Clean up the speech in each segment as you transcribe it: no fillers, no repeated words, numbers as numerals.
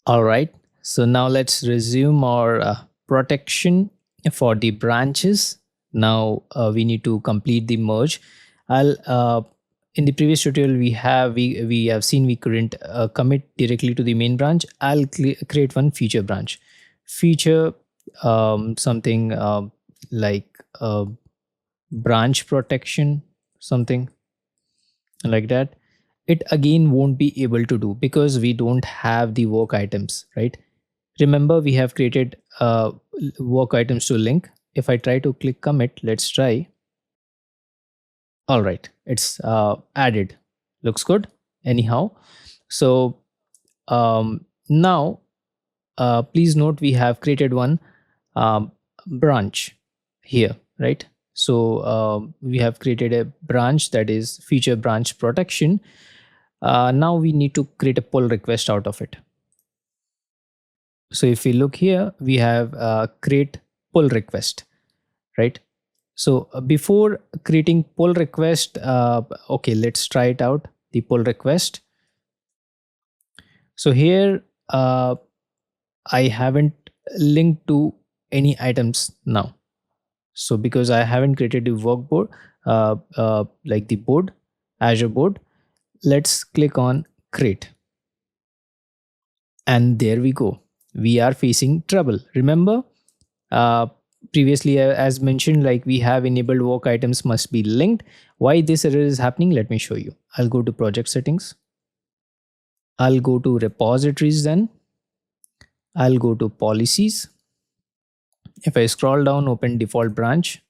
All right. So now let's resume our protection for the branches. Now we need to complete the merge. I'll In the previous tutorial we have seen we couldn't commit directly to the main branch. I'll create one feature branch. Feature something like branch protection, something like that. It again won't be able to do because we don't have the work items, right? Remember, we have created work items to link. If I try to click commit, let's try. All right, it's added. Looks good. Anyhow, so now please note we have created one branch here, right? So we have created a branch that is feature branch protection. Now we need to create a pull request out of it. So if we look here, we have create pull request, right? So before creating pull request, okay, let's try it out. The pull request. So here I haven't linked to any items now. So because I haven't created the workboard, like the board, Azure board, let's click on create. And there we go. We are facing trouble. Remember, previously as mentioned, like we have enabled work items must be linked. Why this error is happening? Let me show you. I'll go to project settings. I'll go to repositories then. I'll go to policies. If I scroll down, open default branch.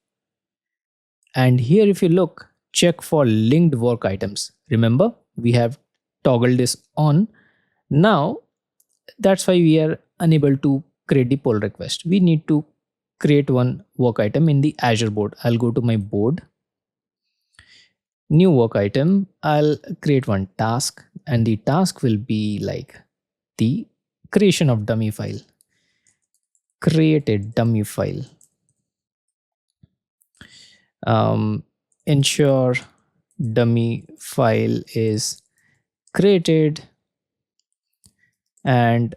And here, if you look, check for linked work items. Remember, we have toggled this on. Now, that's why we are unable to create the pull request. We need to create one work item in the Azure board. I'll go to my board. New work item. I'll create one task, and the task will be like the creation of dummy file. Create a dummy file. Ensure dummy file is created, and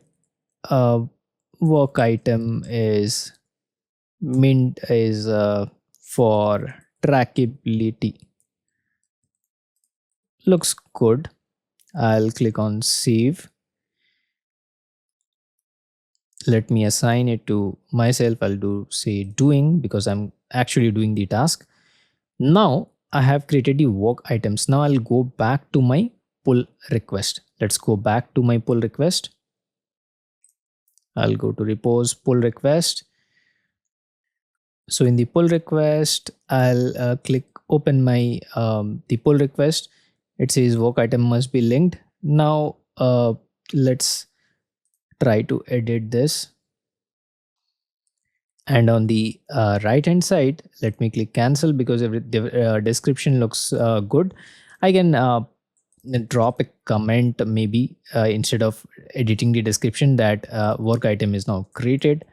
work item is mint is for trackability. Looks good. I'll click on save. Let me assign it to myself. I'll do say doing because I'm actually doing the task. Now I have created the work items. Now I'll go back to my pull request. Let's go back to my pull request. I'll go to repose pull request. So in the pull request, I'll click open my the pull request. It says work item must be linked. Now let's try to edit this. And on the right hand side, let me click cancel because the description looks good. I can drop a comment maybe instead of editing the description that work item is now created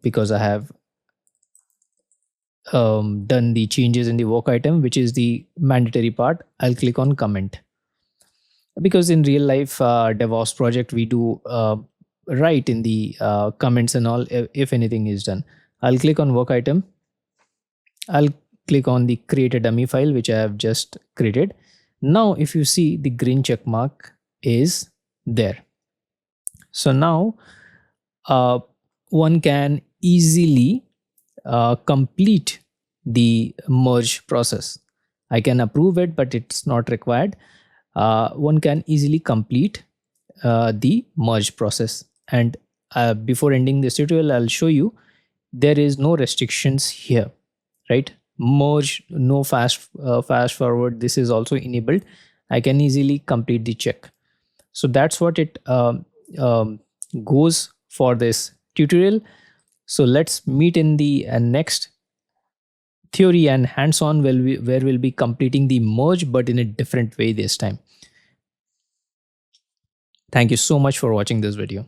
because I have done the changes in the work item, which is the mandatory part. I'll click on comment because in real life DevOps project we do write in the comments and all if anything is done. I'll click on work item. I'll click on the create a dummy file which I have just created. Now if you see, the green check mark is there. So now one can easily complete the merge process. I can approve it, but it's not required. One can easily complete the merge process. And before ending this tutorial, I'll show you there is no restrictions here, right? Merge, no fast forward. This is also enabled. I can easily complete the check. So that's what it goes for this tutorial. So let's meet in the next theory and hands-on where we'll be completing the merge, but in a different way this time. Thank you so much for watching this video.